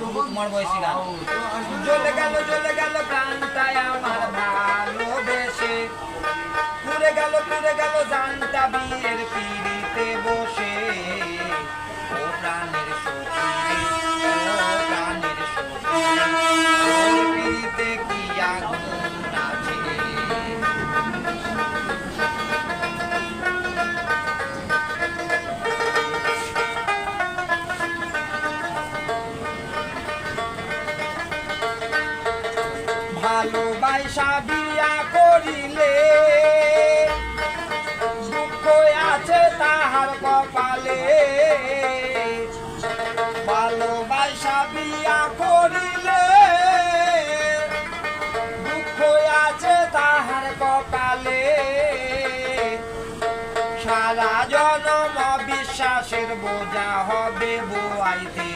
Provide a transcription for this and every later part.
তোমার বয়সী গান। জ্বলে গেল প্রাণটাই আমার ভালোবেসে, পুড়ে গেল জানটা বিয়ের পিড়িতে বসে। ও প্রাণের সখী রে, ও প্রাণের সখী রে, ওর পিড়িতে কি আগুন আছে। ভালোবাসা বিয়া করিলে দুঃখ আছে তাহার কপালে, ভালোবাসা বিয়া করিলে দুঃখ আছে তাহার কপালে। সারা জনম বিশ্বাসের বোঝা হবে বোয়াইতে।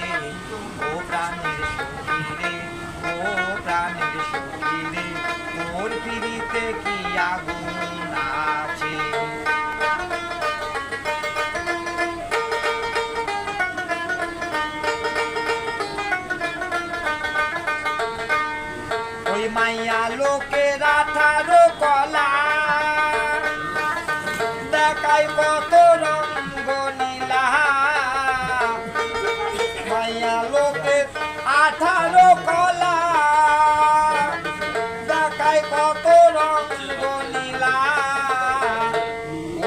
ও প্রাণের সখী রে, ও প্রাণের সখী রে, তোর পিড়িতে কি আগুন আছে। ওই মাইয়া লোকের 18 কলা দেখায় কত রঙ্গ নীলা। মাইয়া লোকের 18 কলা দেখায় কত রঙ্গ নীলা।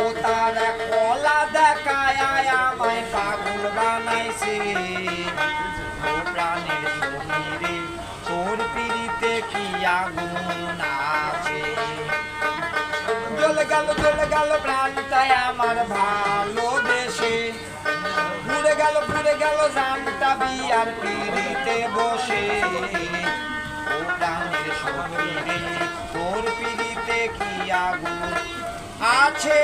ও তার কলা দেখায় আমায় পাগল বানাইছে। ও প্রাণের সখী রে, তোর পিড়িতে কি আগুন আছে। জ্বলে গেল প্রাণটাই আমার ভালোবেসে, পুড়ে গেল জানটা বিয়ার পিড়িতে বসে। ও প্রাণের সখী রে, তোর পিড়িতে কি আগুন আছে।